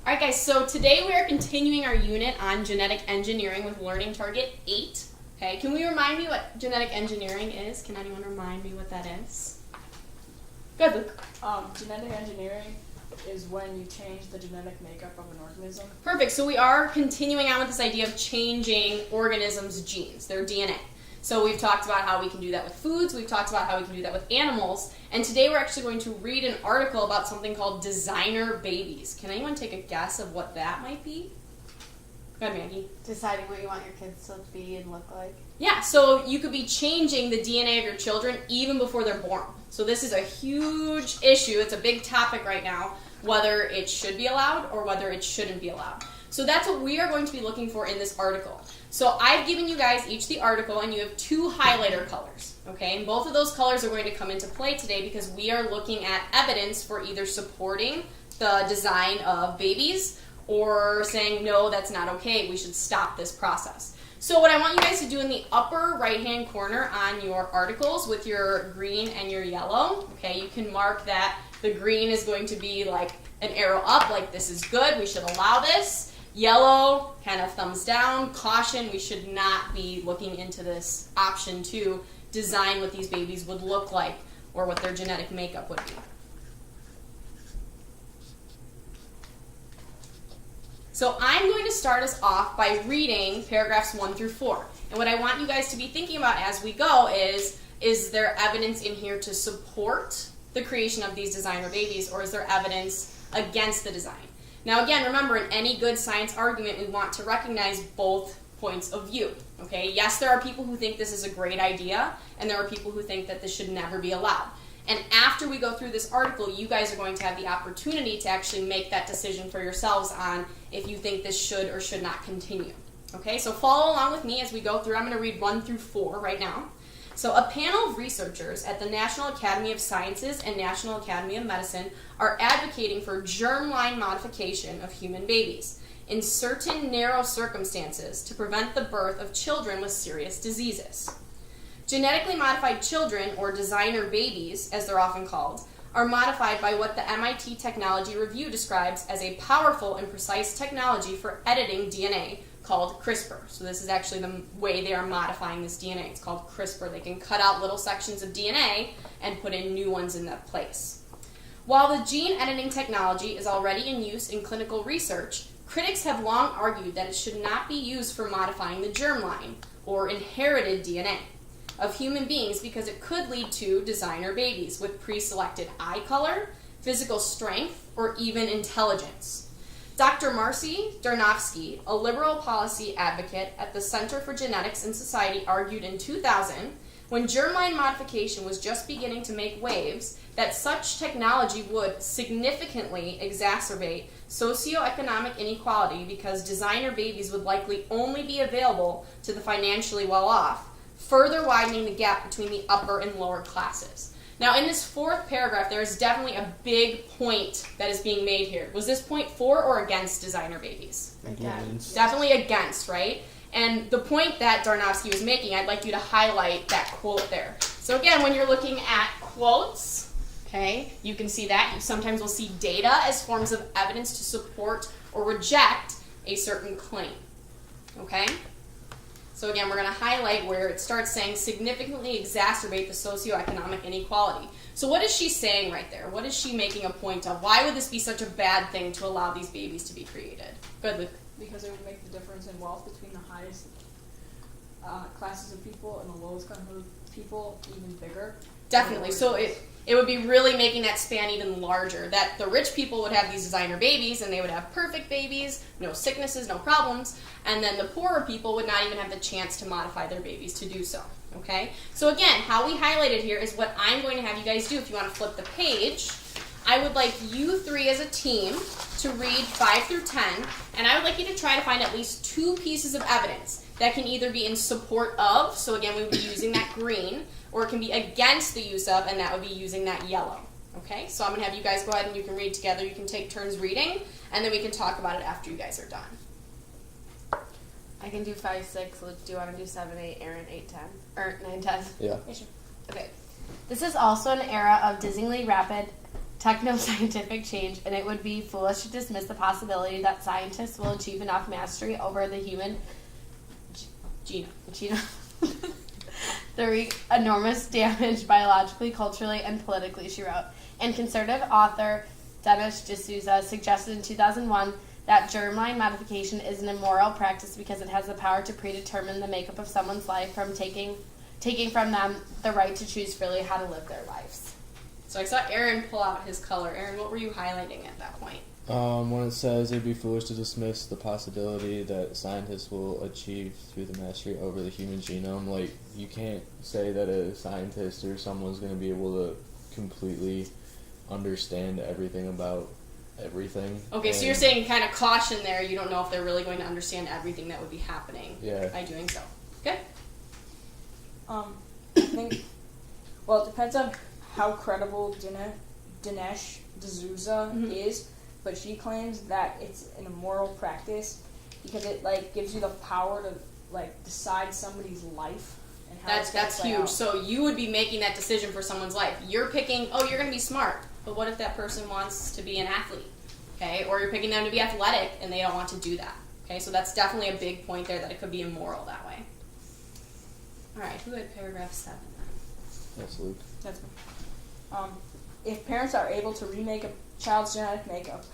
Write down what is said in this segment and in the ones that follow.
All right, guys, so today we are continuing our unit on genetic engineering with Learning Target 8. Okay, can we remind me what genetic engineering is? Can anyone remind me what that is? Go ahead, Luke. Genetic engineering is when you change the genetic makeup of an organism. Perfect. So we are continuing on with this idea of changing organisms' genes, their DNA. So we've talked about how we can do that with foods, we've talked about how we can do that with animals, and today we're actually going to read an article about something called designer babies. Can anyone take a guess of what that might be? Go ahead, Maggie. Deciding what you want your kids to be and look like. Yeah, so you could be changing the DNA of your children even before they're born. So this is a huge issue. It's a big topic right now, whether it should be allowed or whether it shouldn't be allowed. So that's what we are going to be looking for in this article. So I've given you guys each the article, and you have two highlighter colors, okay? And both of those colors are going to come into play today because we are looking at evidence for either supporting the design of babies or saying, no, that's not okay, we should stop this process. So what I want you guys to do in the upper right-hand corner on your articles with your green and your yellow, okay, you can mark that the green is going to be like an arrow up, like this is good, we should allow this. Yellow, kind of thumbs down, caution, we should not be looking into this option to design what these babies would look like or what their genetic makeup would be. So I'm going to start us off by reading paragraphs 1 through 4. And what I want you guys to be thinking about as we go is there evidence in here to support the creation of these designer babies, or is there evidence against the design? Now again, remember, in any good science argument, we want to recognize both points of view, okay? Yes, there are people who think this is a great idea, and there are people who think that this should never be allowed. And after we go through this article, you guys are going to have the opportunity to actually make that decision for yourselves on if you think this should or should not continue. Okay, so follow along with me as we go through. I'm going to read 1 through 4 right now. So a panel of researchers at the National Academy of Sciences and National Academy of Medicine are advocating for germline modification of human babies in certain narrow circumstances to prevent the birth of children with serious diseases. Genetically modified children, or designer babies, as they're often called, are modified by what the MIT Technology Review describes as a powerful and precise technology for editing DNA called CRISPR. So this is actually the way they are modifying this DNA. It's called CRISPR. They can cut out little sections of DNA and put in new ones in that place. While the gene editing technology is already in use in clinical research, critics have long argued that it should not be used for modifying the germline, or inherited DNA, of human beings because it could lead to designer babies with pre-selected eye color, physical strength, or even intelligence. Dr. Marcy Darnofsky, a liberal policy advocate at the Center for Genetics and Society, argued in 2000, when germline modification was just beginning to make waves, that such technology would significantly exacerbate socioeconomic inequality because designer babies would likely only be available to the financially well-off, further widening the gap between the upper and lower classes. Now, in this fourth paragraph, there is definitely a big point that is being made here. Was this point for or against designer babies? Against. Definitely against, right? And the point that Darnofsky was making, I'd like you to highlight that quote there. So again, when you're looking at quotes, okay, you can see that. You sometimes will see data as forms of evidence to support or reject a certain claim, okay? So again, we're going to highlight where it starts saying significantly exacerbate the socioeconomic inequality. So what is she saying right there? What is she making a point of? Why would this be such a bad thing to allow these babies to be created? Good, Luke. Because it would make the difference in wealth between the highest classes of people and the lowest class of people even bigger. Definitely. So it would be really making that span even larger, that the rich people would have these designer babies and they would have perfect babies, no sicknesses, no problems, and then the poorer people would not even have the chance to modify their babies to do so. Okay? So again, how we highlighted here is what I'm going to have you guys do. If you want to flip the page, I would like you three as a team to read 5 through 10, and I would like you to try to find at least 2 pieces of evidence that can either be in support of, so again we would be using that green, or it can be against the use of, and that would be using that yellow. Okay, so I'm going to have you guys go ahead and you can read together. You can take turns reading, and then we can talk about it after you guys are done. I can do 5, 6. Luke, do you want to do 7, 8, Aaron 8, 10? Or 9, 10? Yeah. Okay. This is also an era of dizzyingly rapid techno-scientific change, and it would be foolish to dismiss the possibility that scientists will achieve enough mastery over the human genome. The enormous damage biologically, culturally, and politically, she wrote. And conservative author Dennis D'Souza suggested in 2001 that germline modification is an immoral practice because it has the power to predetermine the makeup of someone's life from taking from them the right to choose freely how to live their lives. So I saw Aaron pull out his color. Aaron, what were you highlighting at that point? When it says it'd be foolish to dismiss the possibility that scientists will achieve through the mastery over the human genome, like, you can't say that a scientist or someone's going to be able to completely understand everything about everything. Okay, so you're saying kind of caution there. You don't know if they're really going to understand everything that would be happening by doing so. Okay? I think, well, it depends on how credible Dinesh D'Souza is, but she claims that it's an immoral practice because it, like, gives you the power to, like, decide somebody's life. And how That's huge. Out. So you would be making that decision for someone's life. You're picking, you're going to be smart, but what if that person wants to be an athlete? Okay, or you're picking them to be athletic and they don't want to do that. Okay, so that's definitely a big point there that it could be immoral that way. All right, who had paragraph 7 then? That's Luke. That's me. If parents are able to remake a child's genetic makeup,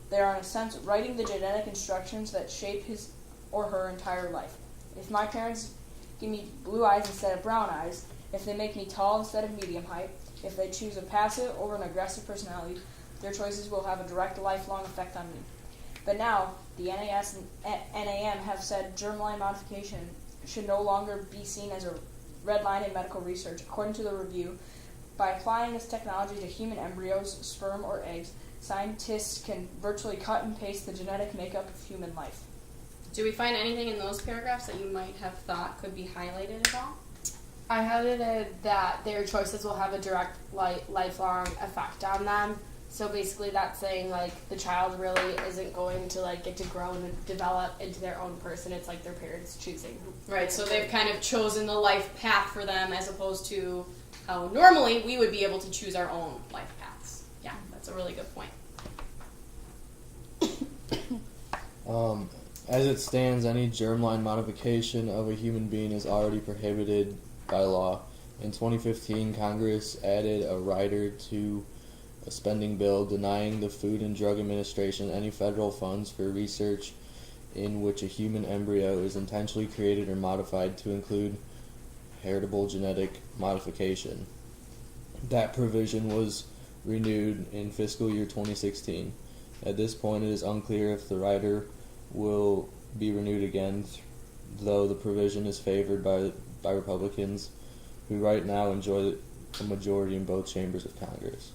they are in a sense writing the genetic instructions that shape his or her entire life. If my parents give me blue eyes instead of brown eyes, if they make me tall instead of medium height, if they choose a passive over an aggressive personality, their choices will have a direct lifelong effect on me. But now, the NAS and NAM have said germline modification should no longer be seen as a red line in medical research. According to the review, by applying this technology to human embryos, sperm, or eggs, scientists can virtually cut and paste the genetic makeup of human life. Do we find anything in those paragraphs that you might have thought could be highlighted at all? I highlighted that their choices will have a direct lifelong effect on them. So basically that's saying, like, the child really isn't going to, like, get to grow and develop into their own person. It's like their parents choosing. Right, so they've kind of chosen the life path for them as opposed to how normally we would be able to choose our own life paths. Yeah, that's a really good point. As it stands, any germline modification of a human being is already prohibited by law. In 2015, Congress added a rider to a spending bill denying the Food and Drug Administration any federal funds for research in which a human embryo is intentionally created or modified to include heritable genetic modification. That provision was renewed in fiscal year 2016. At this point, it is unclear if the rider will be renewed again, though the provision is favored by Republicans, who right now enjoy a majority in both chambers of Congress.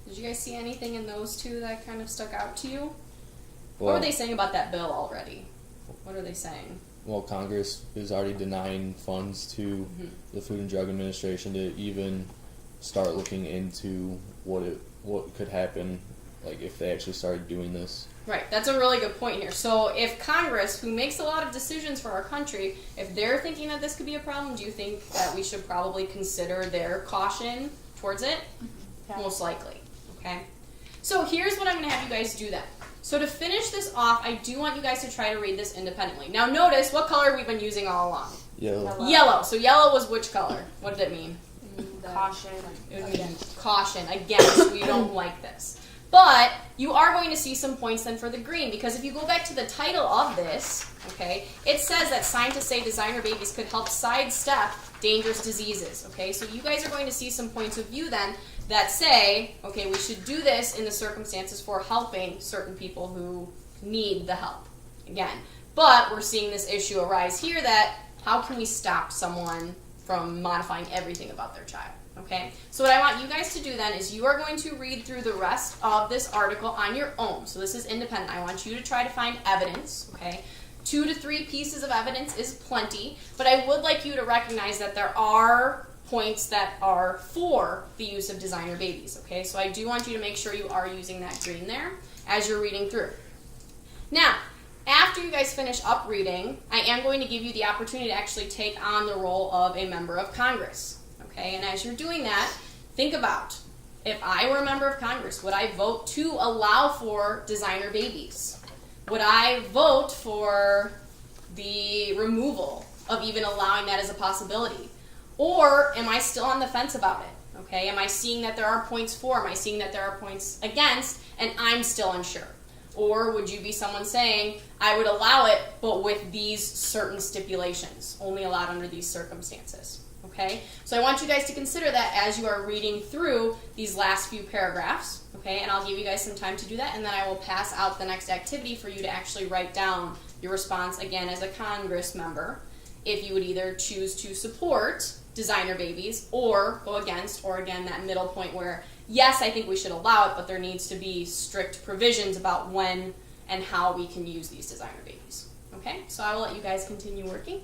Did you guys see anything in those two that kind of stuck out to you? Well, What were they saying about that bill already? What are they saying? Well, Congress is already denying funds to the Food and Drug Administration to even start looking into what could happen, like, if they actually started doing this. Right, that's a really good point here. So if Congress, who makes a lot of decisions for our country, if they're thinking that this could be a problem, do you think that we should probably consider their caution towards it? Yeah. Most likely. Okay? So here's what I'm going to have you guys do then. So to finish this off, I do want you guys to try to read this independently. Now notice, what color we've been using all along? Yellow. Yellow. So yellow was which color? What did it mean? Caution. It would mean caution, against, we don't like this. But you are going to see some points then for the green, because if you go back to the title of this, okay, it says that scientists say designer babies could help sidestep dangerous diseases, okay? So you guys are going to see some points of view then that say, okay, we should do this in the circumstances for helping certain people who need the help, again. But we're seeing this issue arise here that how can we stop someone from modifying everything about their child? Okay, so what I want you guys to do then is you are going to read through the rest of this article on your own. So this is independent. I want you to try to find evidence, okay? 2 to 3 pieces of evidence is plenty, but I would like you to recognize that there are points that are for the use of designer babies, okay? So I do want you to make sure you are using that green there as you're reading through. Now, after you guys finish up reading, I am going to give you the opportunity to actually take on the role of a member of Congress. Okay, and as you're doing that, think about, If I were a member of Congress, would I vote to allow for designer babies? Would I vote for the removal of even allowing that as a possibility? Or am I still on the fence about it? Okay, am I seeing that there are points for, am I seeing that there are points against, and I'm still unsure? Or would you be someone saying, I would allow it, but with these certain stipulations, only allowed under these circumstances? Okay, so I want you guys to consider that as you are reading through these last few paragraphs, okay, and I'll give you guys some time to do that, and then I will pass out the next activity for you to actually write down your response, again, as a Congress member, if you would either choose to support designer babies or go against, or again, that middle point where, yes, I think we should allow it, but there needs to be strict provisions about when and how we can use these designer babies. Okay, so I will let you guys continue working.